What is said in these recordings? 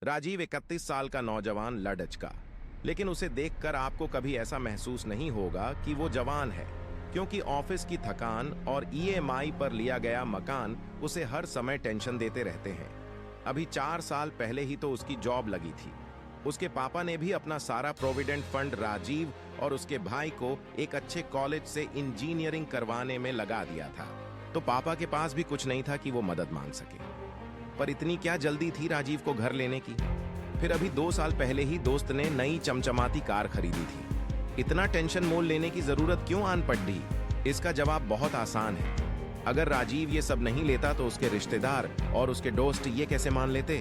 राजीव 31 साल का नौजवान लड़का, लेकिन उसे देखकर आपको कभी ऐसा महसूस नहीं होगा कि वो जवान है, क्योंकि ऑफिस की थकान और ईएमआई पर लिया गया मकान उसे हर समय टेंशन देते रहते हैं। अभी 4 साल पहले ही तो उसकी जॉब लगी थी। उसके पापा ने भी अपना सारा प्रोविडेंट फंड राजीव और उसके भाई को एक अच्छे कॉलेज से इंजीनियरिंग करवाने में लगा दिया था, तो पापा के पास भी कुछ नहीं था कि वो मदद मांग सके। पर इतनी क्या जल्दी थी राजीव को घर लेने की? फिर अभी 2 साल पहले ही दोस्त ने नई चमचमाती कार खरीदी थी। इतना टेंशन मोल लेने की जरूरत क्यों आन पड़ी? इसका जवाब बहुत आसान है। अगर राजीव ये सब नहीं लेता तो उसके रिश्तेदार और उसके दोस्त ये कैसे मान लेते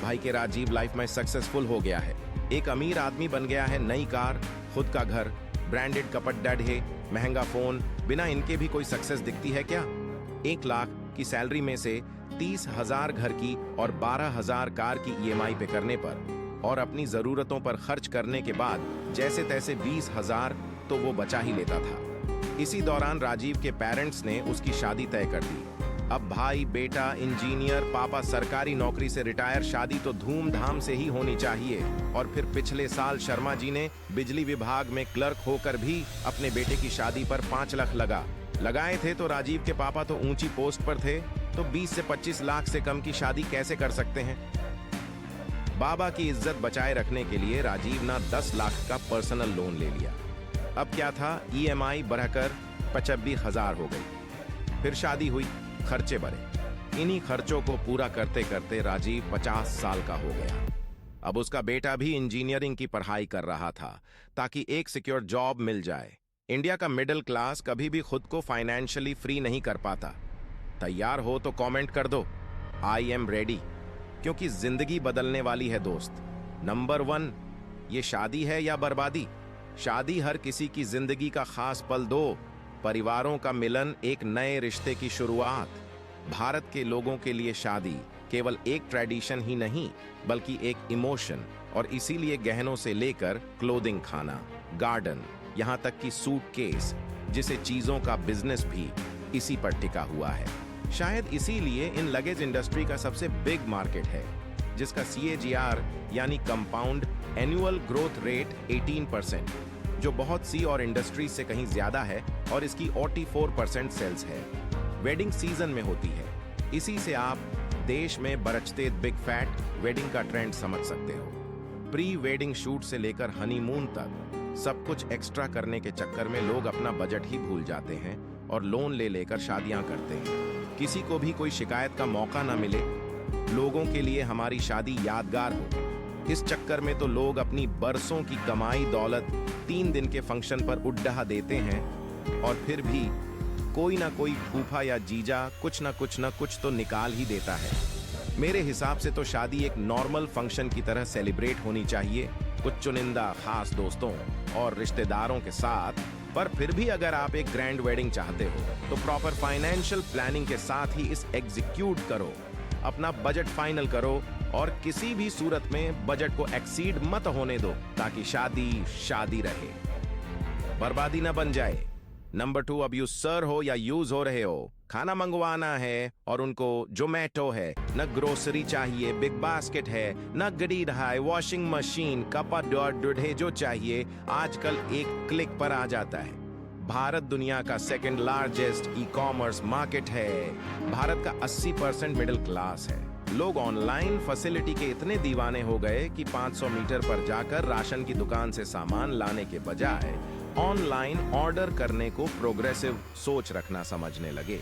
भाई के राजीव लाइफ में सक्सेसफुल हो गया है, एक अमीर आदमी बन गया है, नई कार, खुद का घर, ब्रांडेड कपड़े, महंगा फोन। बिना इनके भी कोई सक्सेस दिखती है क्या? 1 लाख की सैलरी में से 30,000 घर की और 12,000 कार की ईएमआई पे करने पर और अपनी जरूरतों पर खर्च करने के बाद जैसे तैसे 20,000 तो वो बचा ही लेता था। इसी दौरान राजीव के पेरेंट्स ने उसकी शादी तय कर दी। अब भाई बेटा इंजीनियर, पापा सरकारी नौकरी से रिटायर, शादी तो धूमधाम से ही होनी चाहिए। और फिर पिछले साल शर्मा जी ने बिजली विभाग में क्लर्क होकर भी अपने बेटे की शादी पर 5 लाख लगाए थे, तो राजीव के पापा तो ऊंची पोस्ट पर थे, तो 20 से 25 लाख से कम की शादी कैसे कर सकते हैं? बाबा की इज्जत बचाए रखने के लिए राजीव ने 10 लाख का पर्सनल लोन ले लिया। अब क्या था, ईएमआई बढ़कर 75,000 हो गई। फिर शादी हुई, खर्चे बढ़े। इन्हीं खर्चों को पूरा करते करते राजीव 50 साल का हो गया। अब उसका बेटा भी इंजीनियरिंग की पढ़ाई कर रहा था ताकि एक सिक्योर जॉब मिल जाए। इंडिया का मिडिल क्लास कभी भी खुद को फाइनेंशियली फ्री नहीं कर पाता। तैयार हो तो कमेंट कर दो, आई एम रेडी, क्योंकि जिंदगी बदलने वाली है दोस्त। नंबर 1, ये शादी है या बर्बादी? शादी हर किसी की जिंदगी का खास पल, 2 परिवारों का मिलन, एक नए रिश्ते की शुरुआत। भारत के लोगों के लिए शादी केवल एक ट्रेडिशन ही नहीं, बल्कि एक इमोशन, और इसीलिए गहनों से लेकर क्लोथिंग, खाना, गार्डन, यहां तक कि सूटकेस जिसे चीजों का बिजनेस भी इसी पर टिका हुआ है। शायद इसीलिए इन लगेज इंडस्ट्री का सबसे बिग मार्केट है, जिसका CAGR यानी कंपाउंड एनुअल ग्रोथ रेट 18%, जो बहुत सी और इंडस्ट्रीज से कहीं ज्यादा है, और इसकी 44% सेल्स है। वेडिंग सीजन में होती है, इसी से आप देश में बरछते बिग फैट वेडिंग का ट्रेंड समझ सकते हो। प्री वेडिंग शूट से लेकर हनीमून तक सब कुछ एक्स्ट्रा करने के चक्कर में लोग अपना बजट ही भूल जाते हैं और लोन ले लेकर शादियां करते हैं। किसी को भी कोई शिकायत का मौका ना मिले, लोगों के लिए हमारी शादी यादगार हो। इस चक्कर में तो लोग अपनी बरसों की कमाई दौलत 3 दिन के फंक्शन पर उड्डा देते हैं, और फिर भी कोई ना कोई फूफा या जीजा कुछ ना कुछ तो निकाल ही देता है। मेरे हिसाब से तो शादी एक नॉर्मल फंक्शन की तरह सेलिब्रेट होनी चाहिए, कुछ चुनिंदा खास दोस्तों और रिश्तेदारों के साथ। पर फिर भी अगर आप एक ग्रैंड वेडिंग चाहते हो तो प्रॉपर फाइनेंशियल प्लानिंग के साथ ही इस एग्जीक्यूट करो, अपना बजट फाइनल करो, और किसी भी सूरत में बजट को एक्सीड मत होने दो, ताकि शादी शादी रहे, बर्बादी ना बन जाए। नंबर 2, अब यू सर हो या यूज हो रहे हो, खाना मंगवाना है और उनको जोमेटो है, न ग्रोसरी चाहिए, बिग बास्केट है, न गरीड है, वॉशिंग मशीन, कपड़ा दूल्हे जो चाहिए आजकल एक क्लिक पर आ जाता है। भारत दुनिया का 2nd लार्जेस्ट ई-कॉमर्स मार्केट है। भारत का 80% मिडिल क्लास है। लोग ऑनलाइन फैसिलिटी के इतने दीवाने हो गए कि 500 मीटर पर जाकर राशन की दुकान से सामान लाने के बजाय ऑनलाइन ऑर्डर करने को प्रोग्रेसिव सोच रखना समझने लगे।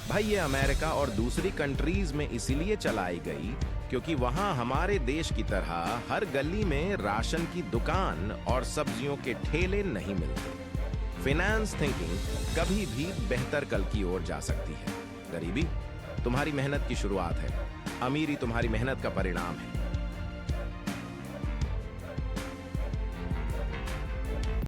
भाई ये अमेरिका और दूसरी कंट्रीज में इसीलिए चलाई गई क्योंकि वहां हमारे देश की तरह हर गली में राशन की दुकान और सब्जियों के ठेले नहीं मिलते। फाइनेंस थिंकिंग कभी भी बेहतर कल की ओर जा सकती है। गरीबी तुम्हारी मेहनत की शुरुआत है, अमीरी तुम्हारी मेहनत का परिणाम है।